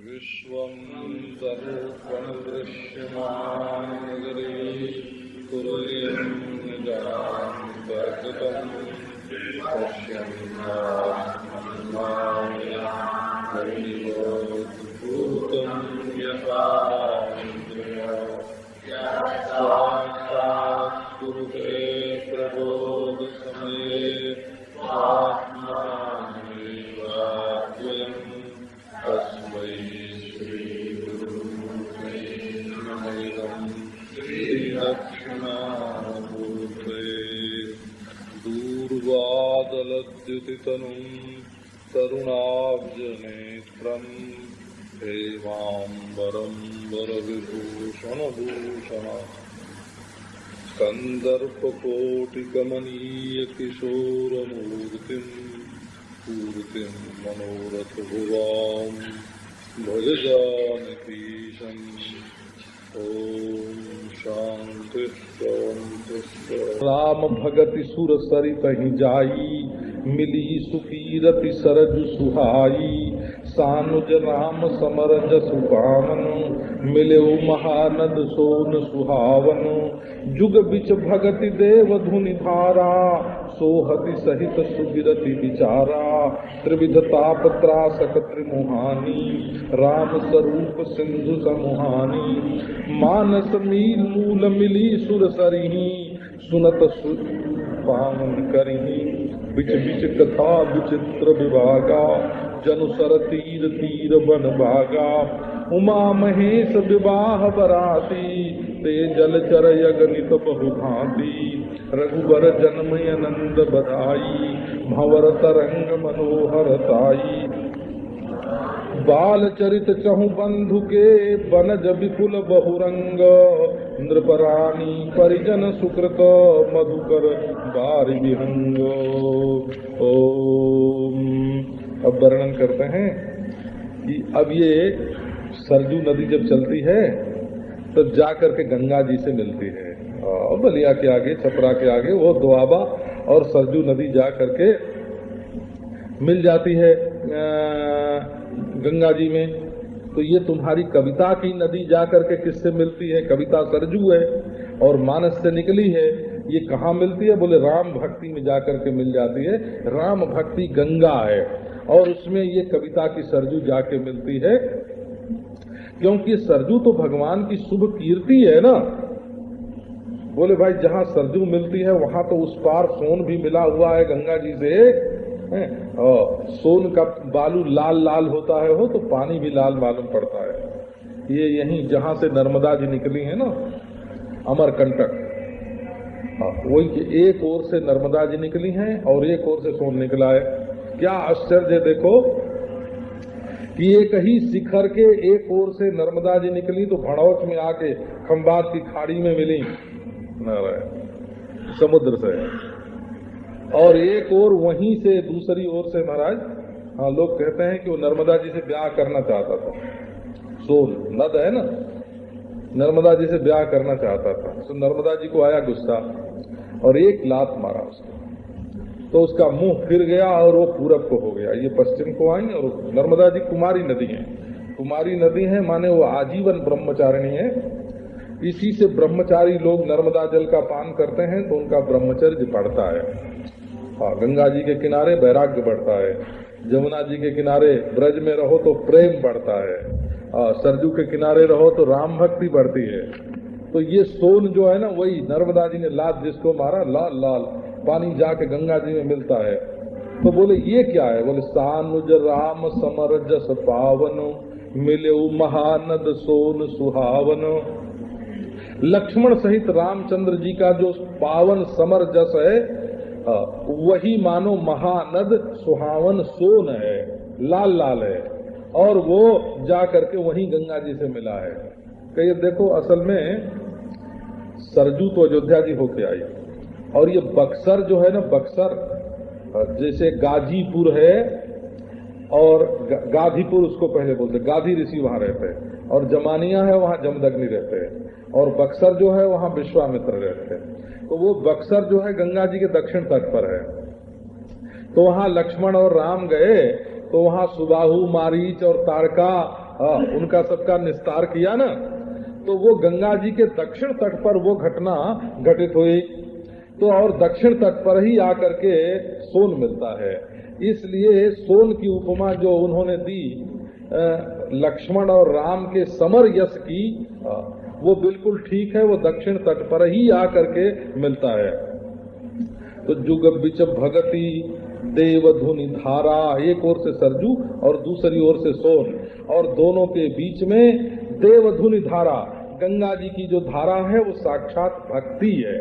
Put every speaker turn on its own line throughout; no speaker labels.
विश्वं सर्वं दृश्यमाननगरे कुर्यं निजान्तर्गतं पश्यन्नाभूतं यथा साक्षात् कुरुते प्रबोधसमये आत्मानमेवाद्वयम् तस्मै श्रीगुरुवे नमः। श्रीदक्षिणामूर्ते दूर्वादलद्युतितनुं तरुणाब्जनेत्रम् हेमाम्बरं वरविभूषणभूषण कन्दर्पकोटिकमनीयकिशोरमूर्तिम् पूर्तिं मनोरथभुवां भज जानकीशम्। ॐ शान्ति शान्ति। राम भगति सुर सरितहि जाई, मिली सुकीरति सरज सुहाई। सानुज राम समर जसु पावन, मिले महानद सोन सुहावन। जुग बिच भगति देव धुनि धारा, सोहति सहित सुगिरति विचारा। त्रिविध ताप त्रासक त्रिमुहानी, राम स्वरूप सिंधु समुहानी। मानस मील मूल मिली सुर सरिही, सुनत पावन करिही। बिच बिच कथा विचित्र विभागा, जनुसर तीर तीर बन भागा। उमा महेश विवाह बराती, ते जलचर यगनित बहु भांति। रघुबर जन्मय नंद बधाई, भंवर तरंग मनोहर ताई। बाल चरित चहु बंधु के, बनज विपुल बहुरंग। नृपरानी परिजन सुकृत, मधुकर बारि विहंग। ओम। अब वर्णन करते हैं कि अब ये सरजू नदी जब चलती है तो जाकर के गंगा जी से मिलती है। बलिया के आगे, छपरा के आगे वो दोआबा और सरजू नदी जा करके मिल जाती है गंगा जी में। तो ये तुम्हारी कविता की नदी जा करके किससे मिलती है? कविता सरजू है और मानस से निकली है। ये कहाँ मिलती है? बोले राम भक्ति में जाकर के मिल जाती है। राम भक्ति गंगा है और उसमें ये कविता की सरजू जाके मिलती है, क्योंकि सरजू तो भगवान की शुभ कीर्ति है ना। बोले भाई जहाँ सरजू मिलती है वहाँ तो उस पार सोन भी मिला हुआ है गंगा जी से। सोन का बालू लाल लाल होता है हो तो पानी भी लाल मालूम पड़ता है। ये यहीं जहाँ से नर्मदा जी निकली है ना, अमरकंटक, वही एक ओर से नर्मदा जी निकली हैं और एक ओर से सोन निकला है। क्या आश्चर्य है देखो कि एक ही शिखर के एक ओर से नर्मदा जी निकली तो भड़ौच में आके खंबात की खाड़ी में मिली समुद्र से, और एक और वहीं से दूसरी ओर से महाराज। हाँ, लोग कहते हैं कि वो नर्मदा जी से ब्याह करना चाहता था। सोन नद है ना, नर्मदा जी से ब्याह करना चाहता था। तो नर्मदा जी को आया गुस्सा और एक लात मारा उसको, तो उसका मुंह फिर गया और वो पूरब को हो गया। ये पश्चिम को आई। और नर्मदा जी कुमारी नदी है। कुमारी नदी है माने वो आजीवन ब्रह्मचारिणी है। इसी से ब्रह्मचारी लोग नर्मदा जल का पान करते हैं तो उनका ब्रह्मचर्य बढ़ता है। हाँ, गंगा जी के किनारे वैराग्य बढ़ता है। जमुना जी के किनारे ब्रज में रहो तो प्रेम बढ़ता है। सरजू के किनारे रहो तो राम भक्ति बढ़ती है। तो ये सोन जो है ना, वही नर्मदा जी ने लात जिसको मारा, लाल लाल पानी जाके गंगा जी में मिलता है। तो बोले ये क्या है? बोले सानुज राम समर जस पावन, मिले महानद सोन सुहावन। लक्ष्मण सहित रामचंद्र जी का जो पावन समर जस है, वही मानो महानद सुहावन सोन है, लाल लाल है, और वो जा करके वहीं गंगा जी से मिला है। कहिए देखो, असल में सरजू तो अयोध्या जी होके आई, और ये बक्सर जो है ना, बक्सर जैसे गाजीपुर है और गाधीपुर उसको पहले बोलते, गाधी ऋषि वहां रहते हैं, और जमानिया है वहां जमदग्नि रहते हैं, और बक्सर जो है वहां विश्वामित्र रहते हैं। तो वो बक्सर जो है गंगा जी के दक्षिण तट पर है। तो वहां लक्ष्मण और राम गए तो वहां सुबाहु, मारीच और तारका उनका सबका निस्तार किया ना, तो वो गंगा जी के दक्षिण तट पर वो घटना घटित हुई। तो और दक्षिण तट पर ही आकर के सोन मिलता है, इसलिए सोन की उपमा जो उन्होंने दी लक्ष्मण और राम के समर यश की, वो बिल्कुल ठीक है, वो दक्षिण तट पर ही आकर के मिलता है। तो जुग बिच भगति देवधुनि धारा, एक ओर से सरजू और दूसरी ओर से सोन, और दोनों के बीच में देवधुनि धारा, गंगा जी की जो धारा है वो साक्षात भक्ति है।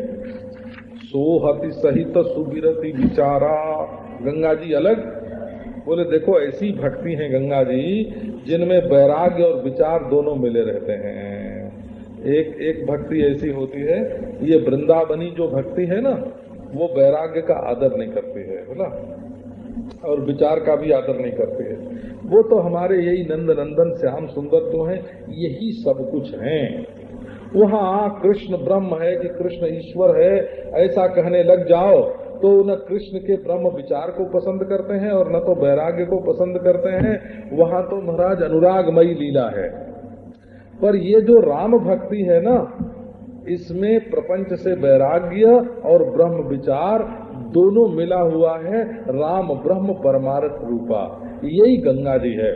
सोहति सहित सुबिरति विचारा, गंगा जी अलग, बोले देखो ऐसी भक्ति है गंगा जी जिनमें वैराग्य और विचार दोनों मिले रहते हैं। एक भक्ति ऐसी होती है, ये वृंदावनी जो भक्ति है ना, वो वैराग्य का आदर नहीं करती है ना, और विचार का भी आदर नहीं करती है। वो तो हमारे यही नंद नंदन श्याम सुंदर तो हैं, यही सब कुछ हैं। वहाँ कृष्ण ब्रह्म है कि कृष्ण ईश्वर है ऐसा कहने लग जाओ तो न कृष्ण के ब्रह्म विचार को पसंद करते हैं और न तो वैराग्य को पसंद करते हैं। वहाँ तो महाराज अनुरागमयी लीला है। पर ये जो राम भक्ति है ना, इसमें प्रपंच से वैराग्य और ब्रह्म विचार दोनों मिला हुआ है। राम ब्रह्म परमार्थ रूपा, यही गंगा जी है।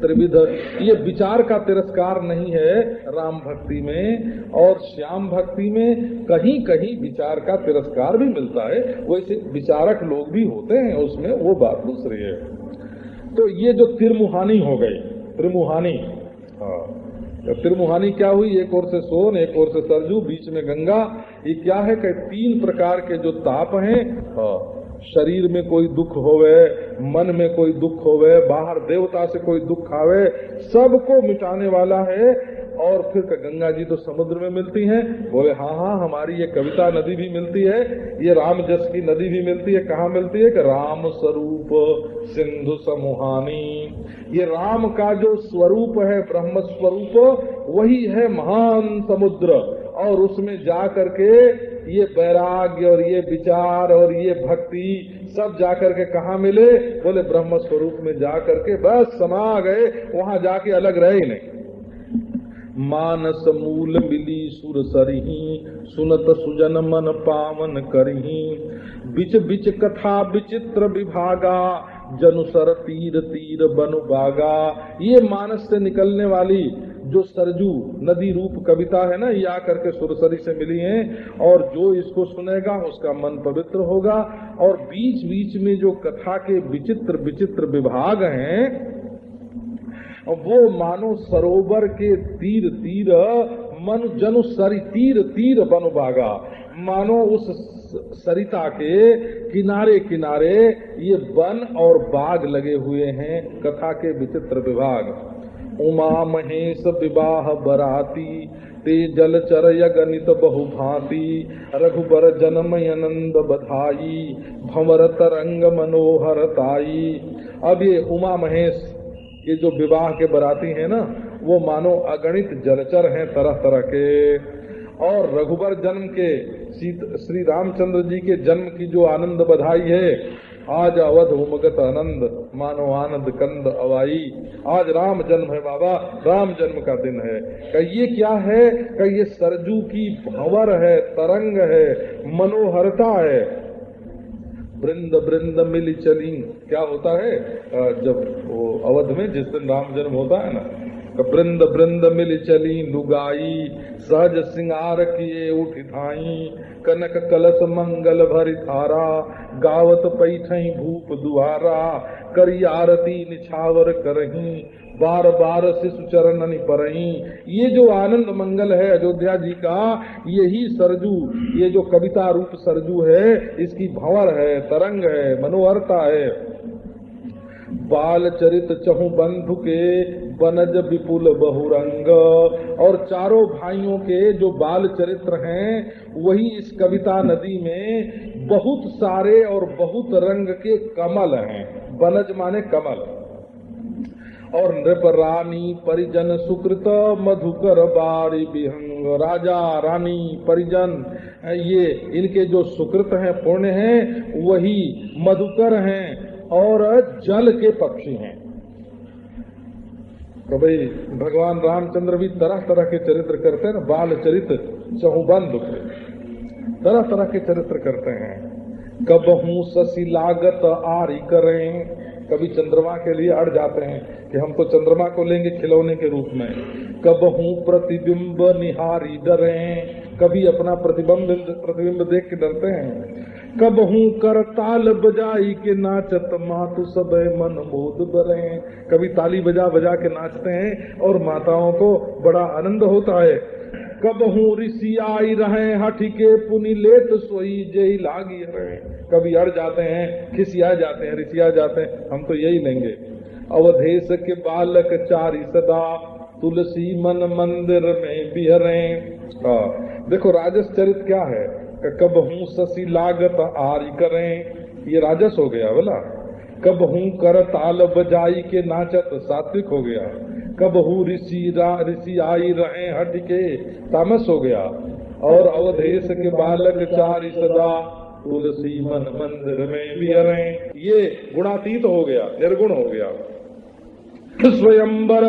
त्रिविध, ये विचार का तिरस्कार नहीं है राम भक्ति में, और श्याम भक्ति में कहीं कहीं विचार का तिरस्कार भी मिलता है। वैसे विचारक लोग भी होते हैं उसमें, वो बात दूसरी है। तो ये जो त्रिमुहानी हो गई, त्रिमुहानी, त्रिमुहानी क्या हुई? एक ओर से सोन, एक ओर से सरजू, बीच में गंगा। ये क्या है कि 3 प्रकार के जो ताप हैं, शरीर में कोई दुख होवे, मन में कोई दुख होवे, बाहर देवता से कोई दुख आवे, सबको मिटाने वाला है। और फिर गंगा जी तो समुद्र में मिलती हैं। बोले हाँ हाँ, हमारी ये कविता नदी भी मिलती है, ये राम जस की नदी भी मिलती है। कहाँ मिलती है? कि राम स्वरूप सिंधु समुहानी। ये राम का जो स्वरूप है, ब्रह्म स्वरूप, वही है महान समुद्र। और उसमें जा करके ये वैराग्य और ये विचार और ये भक्ति सब जाकर के कहाँ मिले? बोले ब्रह्म स्वरूप में जा करके बस समा गए, वहाँ जाके अलग रहे ही नहीं। मानस मूल मिली सुर सरही, सुनत सुजन मन पावन करही। बिच बिच कथा विचित्र विभागा, जनुसर तीर तीर बनु बागा। ये मानस से निकलने वाली जो सरजू नदी रूप कविता है ना, ये आकर के सुरसरी से मिली है। और जो इसको सुनेगा उसका मन पवित्र होगा। और बीच बीच में जो कथा के विचित्र विचित्र विभाग हैं, वो मानो सरोवर के तीर तीर, मनु जनु सरी तीर तीर बनु बागा। मानो उस सरिता के किनारे किनारे ये वन और बाग लगे हुए हैं। कथा के विचित्र विभाग। उमा महेश विवाह बराती, ते जल चरय गणित बहुभांति। रघुबर जन्म आनंद बधाई, भंवर तरंग मनोहर ताई। अब ये उमा महेश ये जो विवाह के बराती हैं ना, वो मानो अगणित जलचर हैं तरह तरह के। और रघुबर जन्म के श्री रामचंद्र जी के जन्म की जो आनंद बधाई है, आज अवध उमगत आनंद, मानो आनंद कंद अवाई। आज राम जन्म है बाबा, राम जन्म का दिन है। कि ये क्या है? कि ये सरजू की भंवर है, तरंग है, मनोहरता है। वृंद वृंद मिली चली, क्या होता है जब वो अवध में जिस दिन राम जन्म होता है ना, वृंद वृंद मिल चली लुगाई, सहज सिंगार किए उठ धाई। कनक कलश मंगल भरि धारा, गावत पैठई भूप दुआरा। करी आरती निछावर करही, बार बार शिशु चरणनि परही। ये जो आनंद मंगल है अयोध्या जी का, यही सरजू, ये जो कविता रूप सरजू है, इसकी भंवर है, तरंग है, मनोहरता है। बाल चरित चहु बंधु के, बनज विपुल बहुरंग। और चारों भाइयों के जो बाल चरित्र हैं, वही इस कविता नदी में बहुत सारे और बहुत रंग के कमल हैं। बनज माने कमल। और नृप रानी परिजन सुकृत, मधुकर बारी विहंग। राजा रानी परिजन, ये इनके जो सुकृत हैं, पुण्य हैं, वही मधुकर हैं और जल के पक्षी हैं। तो भाई भगवान रामचंद्र भी तरह तरह के चरित्र करते हैं ना, बाल चरित्र चहुबंद तरह तरह के चरित्र करते हैं। कबहू शशि लागत आरी करें, कभी चंद्रमा के लिए अड़ जाते हैं कि हम तो चंद्रमा को लेंगे खिलौने के रूप में। कबहू प्रतिबिंब निहारी डरें, कभी अपना प्रतिबिंब देख के डरते हैं। कबहू कर ताल बजाई के नाचत मातु सब मन मोद बरे, कभी ताली बजा बजा के नाचते हैं और माताओं को बड़ा आनंद होता है। कबहू ऋषि आई रहे हठी के पुनि लेत सोई जय लागी रहे, कभी अड़ जाते हैं, खिसिया जाते हैं, ऋषिया जाते हैं, हम तो यही लेंगे। अवधेश के बालक चारी सदा तुलसी मन मंदिर में बिहरे। देखो राजस चरित क्या है, कबहू शशि लागत आरी करें, ये राजस हो गया बोला। कबहू कर ताल बजाई के नाचत सात्विक हो गया। कबहू ऋषि आई रहे हट के तामस हो गया। और अवधेश के बालक चारि सदा तुलसी मन मंदिर में बिहरे, ये गुणातीत हो गया, निर्गुण हो गया। स्वयंवर